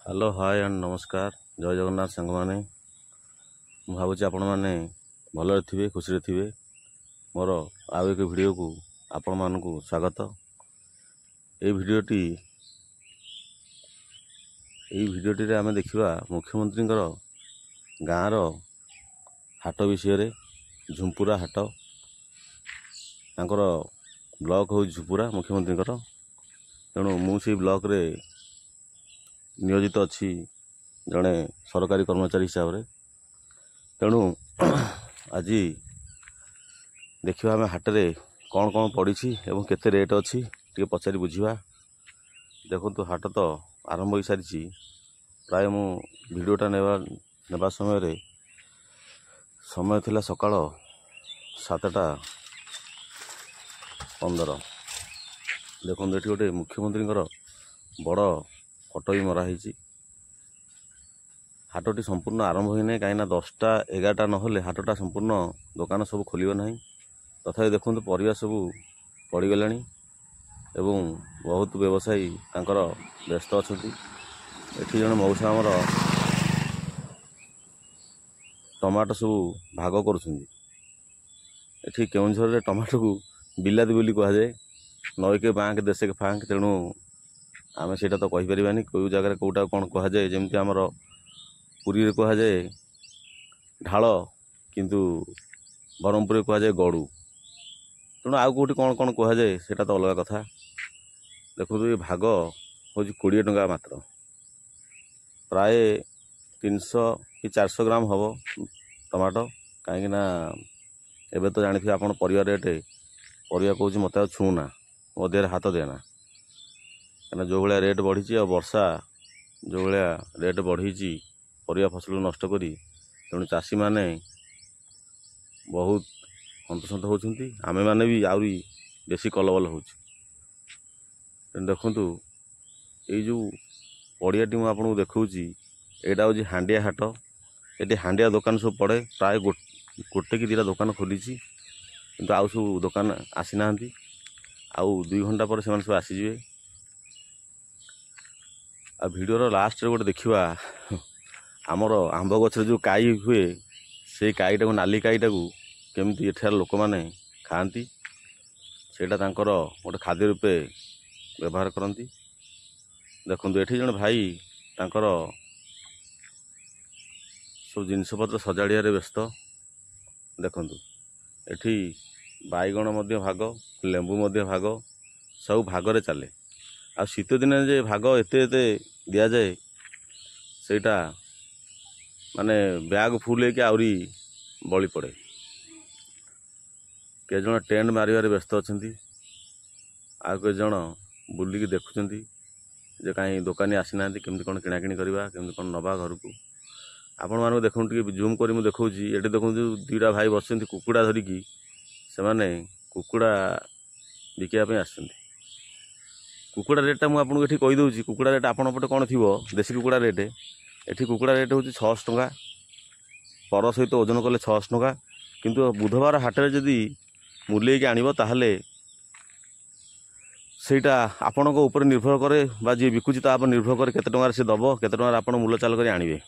Hello hi and नमस्कार जय जगन्नाथ सांग मैंने भावुँ आपण मैंने भलरे थे खुशी थे मोर आउ एक वीडियो को आपण मानक स्वागत। ये भिडियोटी रे आमे देखिबा मुख्यमंत्री गाँव हाट विषय झुंपुरा हाट तांकर ब्लॉक हो झुंपुरा मुख्यमंत्री तेणु मुझे ब्लॉक रे नियोजित अच्छी जड़े सरकारी कर्मचारी हिसाब से तेणु आज देखा आम हाटरे कौन कौन पड़ी एवं केते रेट अच्छी टे पचारि बुझा। देखो हाट तो आरंभ हो सारी प्राय मु भिडियोटा नेबा समय थिला सकाळ 7:15। देखो ये गोटे मुख्यमंत्री बड़ फटो भी मराही हाटटी संपूर्ण आरंभ होना कहीं 10टा 11टा ना हाटटा संपूर्ण दुकान सब खोल ना तथा देखो परिया सब पड़गला एवं बहुत व्यवसायी व्यस्त अच्छा ये जन मौसा आमर टमाटो सब भाग कर केउझर टमाटो को बिलाती बोली कह जाए नईके बाँक देशे के फाँक तेणु आमे सेटा तो कहि परिबानी कोई जगह कोटा कौन कह जाए जमती आमर पुरी रे कह जाए ढाल किंतु ब्रह्मपुर कह जाए गड़ू तेणु आउ कौटी कौन कौन कह जाए सेटा तो अलग कथा। देखो ये भाग हूँ 20 टंका मात्र प्राय 300 कि 400 ग्राम हम टमाटो कहीं एबे तो जानी आप परिवार रेट परिया कौच मत छूना मो देह हाथ देना कहीं जो भाया रेट बढ़ी और वर्षा जो भाया रेट बढ़ी परिया फसल नष्ट करी तेणु चाषी माने बहुत हंतसंत होती आमे माने भी आहरी बेसी कलबल हो। देखु ये जो पड़ियाटी मुझे देखा यहाँ हूँ हांडिया हाट ये हांडिया दुकान सब पड़े प्राय गोटे कि 2टा दुकान खोली किंतु आउ सब दुकान आसी ना आउ 2 घंटा पर से सब आसीजे। आ भिडियोर लास्ट गोटे देखा आमर आंब गचर जो काई हुए से काईटा को नाली काईटा को केमती एठार लोक मैंने खाती सेटा गोटे खाद्य रूपे व्यवहार करती। देखो ये जन भाई तांकर सब जिनपतर सजाड़िया व्यस्त देखु एठी बैगण भाग लेंबू भाग सब भागरे चले आ शीत दिन जे भाग एते दि जाए सेटा माने बैग फुल है आहरी बड़ी पड़े के जन टेंट मारिबार व्यस्त अच्छा आ के जन बुलिकी देखुं जे कहीं दुकानी आसी ना केमती कौन किणाकिणी करवा केमती कौन नवा घर को आपण मानक देखो जूम कर देखा ये देखो 2टा भाई बस कुकुड़ा धरिकी से माने कुकुड़ा बिकापी आस कुकुड़ा रेटा मुझे कहीदे कुकुड़ा रेट आपण पटे कौन थी देसी कुकुड़ा रेट एठी कुकुड़ा रेट हूँ 600 टंका पर सहित ओजन कले 600 टंका किंतु बुधवार हाटे जदि मूल्य की आनब ताहले सेटा आपण उपर निर्भर करे बा जी बिकुची तापर निर्भर करे केते टंकार से दब केते टंकार आपण मूल्य चाल कर आनिबे।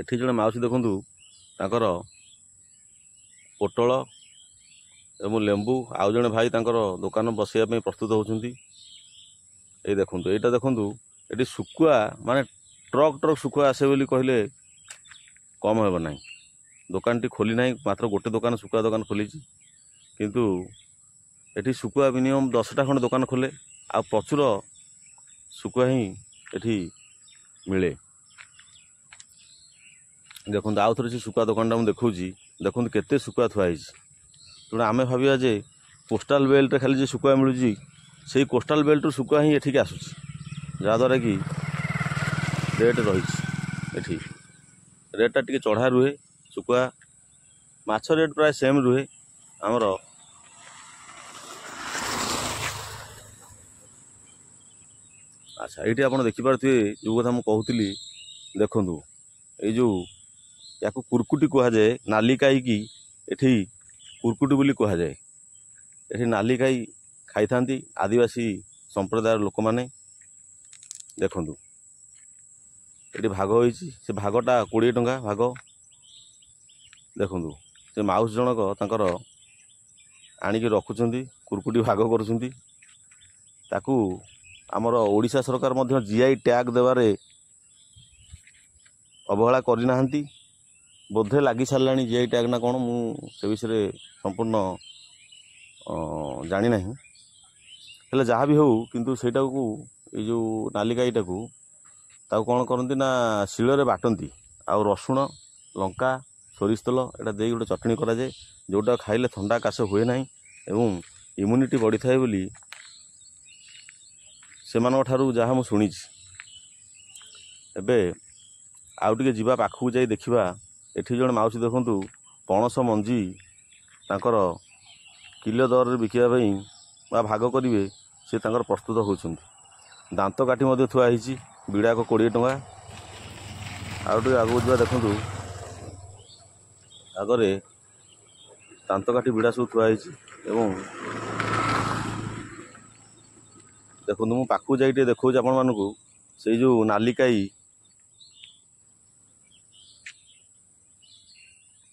एठी जने माउसी देखंतु ताकर पोटल एवं लेंबू आउ जने भाई तांकर दुकान बसैया पे प्रस्तुत होउछंती। ये देखो यहाँ देखु ये शुखुआ माने ट्रक ट्रक शुखुआ आसे बोली कहले कम हे ना दुकान टी खोली ना मात्र गोटे दुकान शुखुआ दुकान खोली किंतु एठी शुखुआ मिनिमम 10टा खंड दुकान खोले आ प्रचुर शुखुआ ही एठी मिले। देखो आउ थे से शुखुआ दुकान मुझे देखा देखो केते शुखुआ थुआई तेणु आम भाविया जे कोस्टाल बेल्ट खाली शुखुआ मिलूँ से कोस्टाल बेल्ट शुखुआ ही एठिक आसूँ जहाँद्वारा कि रेट रही रेटा टी चढ़ा रुहे शुखुआ माछ रेट प्राय सेम रुहे आमर अच्छा ये आप देखिपे जो कथा मुझे कहती देखु ये जो या कुरकुटी कह जाए नाली काई की एठी कुरकुटी बोली कह जाए एठी नाली काई खाई था आदिवासी संप्रदाय लोक माने देखु ଏଠି ଭାଗ ହୋଇଛି। ସେ ଭାଗଟା 20 ଟଙ୍କା ଭାଗ। ଦେଖନ୍ତୁ ସେ ମାଉସୀ ଜଣକ ତାଙ୍କର ଆଣିକି ରଖୁଛନ୍ତି, କୁରୁକୁଟି ଭାଗ କରୁଛନ୍ତି। ତାକୁ ଆମର ଓଡ଼ିଶା ସରକାର ମଧ୍ୟ GI ଟ୍ୟାଗ ଦେବାରେ ଅବହେଳା କରିନାହାନ୍ତି। ବୋଧେ ଲାଗି ସାରିଲାଣି GI ଟ୍ୟାଗ ନା କ'ଣ, ମୁଁ ସେ ବିଷୟରେ ସମ୍ପୂର୍ଣ୍ଣ ଜାଣିନାହିଁ। ହେଲେ ଯାହା ବି ହେଉ, କିନ୍ତୁ ସେଇଟାକୁ ଏଇ ଯେଉଁ ନାଲିକାଇଟାକୁ ତାକୁ କ'ଣ କରନ୍ତି ନା ଶିଳରେ ବାଟନ୍ତି, ଆଉ ରସୁଣ, ଲଙ୍କା, ସୋରିଷ ତେଲ ଏଇଟା ଦେଇ ଗୋଟେ ଚଟଣି କରାଯାଏ, ଯେଉଁଟା ଖାଇଲେ ଥଣ୍ଡା କାଶ ହୁଏ ନାହିଁ ଏବଂ ଇମ୍ୟୁନିଟି ବଢ଼ିଥାଏ ବୋଲି ସେମାନଙ୍କ ଠାରୁ ଯାହା ମୁଁ ଶୁଣିଛି। ଏବେ ଆଉ ଟିକେ ଯିବା ପାଖକୁ ଯାଇ ଦେଖିବା। ଏଠି ଜଣେ ମାଉସୀ ଦେଖନ୍ତୁ ପଣସ ମଞ୍ଜି ତାଙ୍କର କିଲୋ ଦରରେ ବିକିବା ପାଇଁ ବା ଭାଗ କରିବେ, ସେ ତାଙ୍କର ପ୍ରସ୍ତୁତ ହେଉଛନ୍ତି। ଦାନ୍ତ କାଠି ମଧ୍ୟ ଥୁଆ ହେଇଛି, ବିଡ଼ାକ 20 ଟଙ୍କା। ଆଉ ଟିକେ ଆଗକୁ ଯିବା, ଦେଖନ୍ତୁ ଆଗରେ ଦାନ୍ତ କାଠି ବିଡ଼ା ସବୁ ଥୁଆ ହେଇଛି ଏବଂ ଦେଖନ୍ତୁ ମୁଁ ପାଖକୁ ଯାଇ ଟିକେ ଦେଖାଉଛି ଆପଣମାନଙ୍କୁ। ସେଇ ଯେଉଁ ନାଲିକାଇ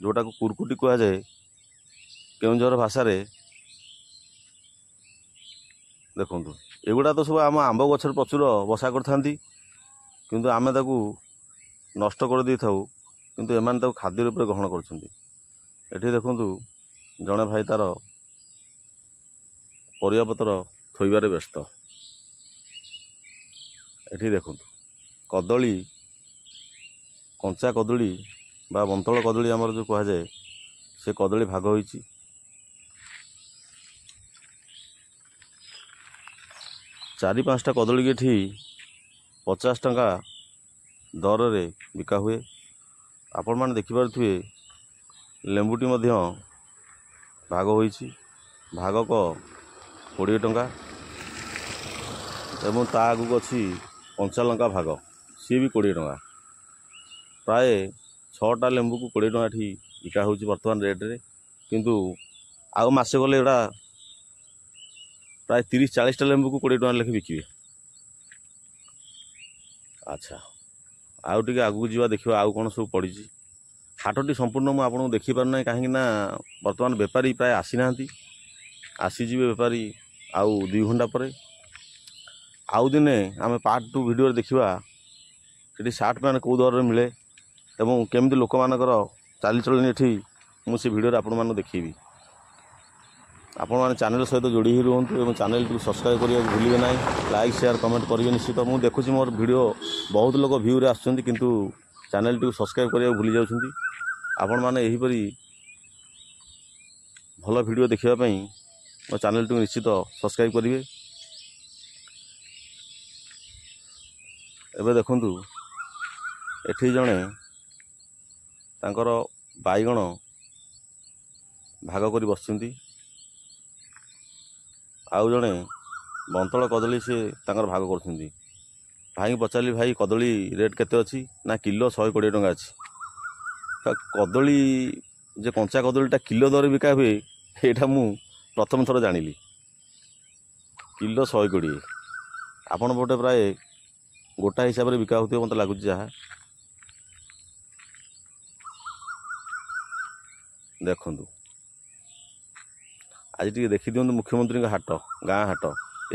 ଯେଉଁଟାକୁ କୁରୁକୁଟି କୁହାଯାଏ କେଉଁଝର ଭାଷାରେ, ଦେଖନ୍ତୁ ଏଗୁଡ଼ା ତ ସବୁ ଆମ ଆମ୍ବ ଗଛରେ ପ୍ରଚୁର ବସା କରିଥାନ୍ତି, କିନ୍ତୁ ଆମେ ତାକୁ ନଷ୍ଟ କରିଦେଇଥାଉ, କିନ୍ତୁ ଏମାନେ ତାକୁ ଖାଦ୍ୟ ରୂପରେ ଗ୍ରହଣ କରୁଛନ୍ତି। ଏଠି ଦେଖନ୍ତୁ ଜଣେ ଭାଇ ତାର ପରିବାପତ୍ର ଥୋଇବାରେ ବ୍ୟସ୍ତ। ଏଠି ଦେଖନ୍ତୁ କଦଳୀ, କଞ୍ଚା କଦଳୀ ବା ବନ୍ତଳ କଦଳୀ ଆମର ଯେଉଁ କୁହାଯାଏ, ସେ କଦଳୀ ଭାଗ ହୋଇଛି। ଚାରି ପାଞ୍ଚଟା କଦଳୀକି ଏଠି 50 ଟଙ୍କା ଦରରେ ବିକା ହୁଏ। ଆପଣମାନେ ଦେଖିପାରୁଥିବେ ଲେମ୍ବୁଟି ମଧ୍ୟ ଭାଗ ହୋଇଛି, ଭାଗକ 20 ଟଙ୍କା ଏବଂ ତା ଆଗକୁ ଅଛି କଞ୍ଚା ଲଙ୍କା ଭାଗ, ସିଏ ବି 20 ଟଙ୍କା। ପ୍ରାୟ 6ଟା ଲେମ୍ବୁକୁ 20 ଟଙ୍କା ଏଠି ବିକା ହେଉଛି ବର୍ତ୍ତମାନ ରେଟ୍ରେ, କିନ୍ତୁ ଆଉ ମାସେ ଗଲେ ଏଗୁଡ଼ା ପ୍ରାୟ 30-40ଟା ଲେମ୍ବୁକୁ 20 ଟଙ୍କା ଲେଖେ ବିକିବେ। ଆଚ୍ଛା, ଆଉ ଟିକେ ଆଗକୁ ଯିବା, ଦେଖିବା ଆଉ କ'ଣ ସବୁ ପଡ଼ିଛି। ହାଟଟି ସମ୍ପୂର୍ଣ୍ଣ ମୁଁ ଆପଣଙ୍କୁ ଦେଖିପାରୁନାହିଁ, କାହିଁକିନା ବର୍ତ୍ତମାନ ବେପାରୀ ପ୍ରାୟ ଆସିନାହାନ୍ତି। ଆସିଯିବେ ବେପାରୀ ଆଉ 2 ଘଣ୍ଟା ପରେ। ଆଉ ଦିନେ ଆମେ ପାର୍ଟ 2 ଭିଡ଼ିଓରେ ଦେଖିବା ସେଠି ସାର୍ଟ ପ୍ୟାଣ୍ଟ କେଉଁ ଦରରେ ମିଳେ ଏବଂ କେମିତି ଲୋକମାନଙ୍କର ଚାଲିଚଳଣି ଏଠି, ମୁଁ ସେ ଭିଡ଼ିଓରେ ଆପଣମାନଙ୍କୁ ଦେଖେଇବି। ଆପଣମାନେ ଚ୍ୟାନେଲ୍ ସହିତ ଯୋଡ଼ି ହୋଇ ରୁହନ୍ତୁ ଏବଂ ଚ୍ୟାନେଲଟିକୁ ସବସ୍କ୍ରାଇବ୍ କରିବାକୁ ଭୁଲିବେ ନାହିଁ। ଲାଇକ୍, ସେୟାର, କମେଣ୍ଟ କରିବେ ନିଶ୍ଚିତ। ମୁଁ ଦେଖୁଛି ମୋର ଭିଡ଼ିଓ ବହୁତ ଲୋକ ଭ୍ୟୁରେ ଆସୁଛନ୍ତି, କିନ୍ତୁ ଚ୍ୟାନେଲଟିକୁ ସବସ୍କ୍ରାଇବ୍ କରିବାକୁ ଭୁଲି ଯାଉଛନ୍ତି। ଆପଣମାନେ ଏହିପରି ଭଲ ଭିଡ଼ିଓ ଦେଖିବା ପାଇଁ ମୋ ଚ୍ୟାନେଲଟିକୁ ନିଶ୍ଚିତ ସବସ୍କ୍ରାଇବ୍ କରିବେ। ଏବେ ଦେଖନ୍ତୁ ଏଠି ଜଣେ ତାଙ୍କର ବାଇଗଣ ଭାଗ କରି ବସିଛନ୍ତି, ଆଉ ଜଣେ ବନ୍ତଳ କଦଳୀ ସେ ତାଙ୍କର ଭାଗ କରୁଛନ୍ତି। ଭାଇଙ୍କୁ ପଚାରିଲି, ଭାଇ କଦଳୀ ରେଟ୍ କେତେ ଅଛି? ନା କିଲୋ 120 ଟଙ୍କା ଅଛି। କଦଳୀ ଯେ କଞ୍ଚା କଦଳୀଟା କିଲୋ ଦରରେ ବିକା ହୁଏ, ଏଇଟା ମୁଁ ପ୍ରଥମ ଥର ଜାଣିଲି। କିଲୋ 120, ଆପଣ ପଟେ ପ୍ରାୟ ଗୋଟା ହିସାବରେ ବିକା ହେଉଥିବ ମୋତେ ଲାଗୁଛି ଯାହା। ଦେଖନ୍ତୁ ଆଜି ଟିକେ ଦେଖିଦିଅନ୍ତୁ ମୁଖ୍ୟମନ୍ତ୍ରୀଙ୍କ ହାଟ, ଗାଁ ହାଟ।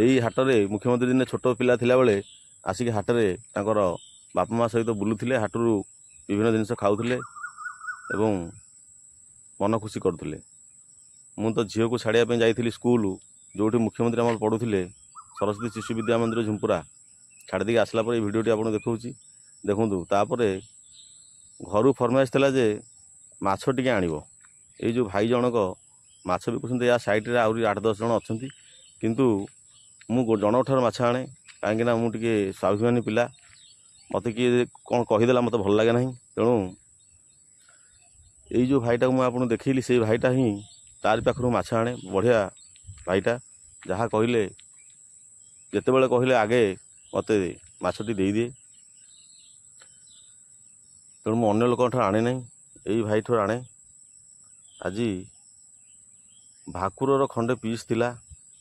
ଏଇ ହାଟରେ ମୁଖ୍ୟମନ୍ତ୍ରୀ ଦିନେ ଛୋଟ ପିଲା ଥିଲାବେଳେ ଆସିକି ହାଟରେ ତାଙ୍କର ବାପା ମା' ସହିତ ବୁଲୁଥିଲେ, ହାଟରୁ ବିଭିନ୍ନ ଜିନିଷ ଖାଉଥିଲେ ଏବଂ ମନ ଖୁସି କରୁଥିଲେ। ମୁଁ ତ ଝିଅକୁ ଛାଡ଼ିବା ପାଇଁ ଯାଇଥିଲି ସ୍କୁଲ, ଯେଉଁଠି ମୁଖ୍ୟମନ୍ତ୍ରୀ ଆମର ପଢ଼ୁଥିଲେ, ସରସ୍ୱତୀ ଶିଶୁ ବିଦ୍ୟା ମନ୍ଦିର ଝୁମ୍ପୁରା। ଛାଡ଼ି ଦେଇକି ଆସିଲା ପରେ ଏଇ ଭିଡ଼ିଓଟି ଆପଣଙ୍କୁ ଦେଖାଉଛି। ଦେଖନ୍ତୁ ତାପରେ ଘରୁ ଫରମାଇଶ ଥିଲା ଯେ ମାଛ ଟିକେ ଆଣିବ। ଏଇ ଯେଉଁ ଭାଇ ଜଣକ ମାଛ ବିକୁଛନ୍ତି, ୟା ସାଇଡ଼ରେ ଆହୁରି 8-10 ଜଣ ଅଛନ୍ତି, କିନ୍ତୁ ମୁଁ ଜଣଙ୍କ ଠାରୁ ମାଛ ଆଣେ, କାହିଁକିନା ମୁଁ ଟିକେ ସ୍ୱାଭିମାନୀ ପିଲା। ମୋତେ କିଏ କ'ଣ କହିଦେଲା ମୋତେ ଭଲ ଲାଗେ ନାହିଁ। ତେଣୁ ଏଇ ଯେଉଁ ଭାଇଟାକୁ ମୁଁ ଆପଣଙ୍କୁ ଦେଖେଇଲି, ସେଇ ଭାଇଟା ହିଁ ତାରି ପାଖରୁ ମାଛ ଆଣେ। ବଢ଼ିଆ ଭାଇଟା, ଯାହା କହିଲେ, ଯେତେବେଳେ କହିଲେ ଆଗେ ମୋତେ ମାଛଟି ଦେଇଦିଏ। ତେଣୁ ମୁଁ ଅନ୍ୟ ଲୋକଙ୍କ ଠାରୁ ଆଣେ ନାହିଁ, ଏଇ ଭାଇଠାରୁ ଆଣେ। ଆଜି ଭାକୁରର ଖଣ୍ଡେ ପିସ୍ ଥିଲା,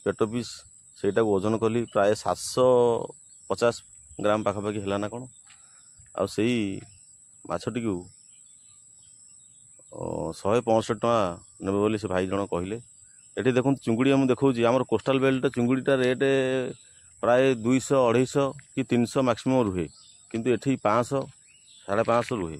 ପେଟ ପିସ୍, ସେଇଟାକୁ ଓଜନ କଲି, ପ୍ରାୟ 750 ଗ୍ରାମ ପାଖାପାଖି ହେଲା ନା କ'ଣ। ଆଉ ସେଇ ମାଛଟିକୁ 165 ଟଙ୍କା ନେବେ ବୋଲି ସେ ଭାଇ ଜଣ କହିଲେ। ଏଠି ଦେଖନ୍ତୁ ଚୁଙ୍ଗୁଡ଼ି ମୁଁ ଦେଖାଉଛି, ଆମର କୋଷ୍ଟାଲ ବେଲ୍ଟ ଚୁଙ୍ଗୁଡ଼ିଟା ରେଟ୍ ପ୍ରାୟ 200, 250 କି 300 ମ୍ୟାକ୍ସିମମ୍ ରୁହେ, କିନ୍ତୁ ଏଠି 500, 550 ରୁହେ।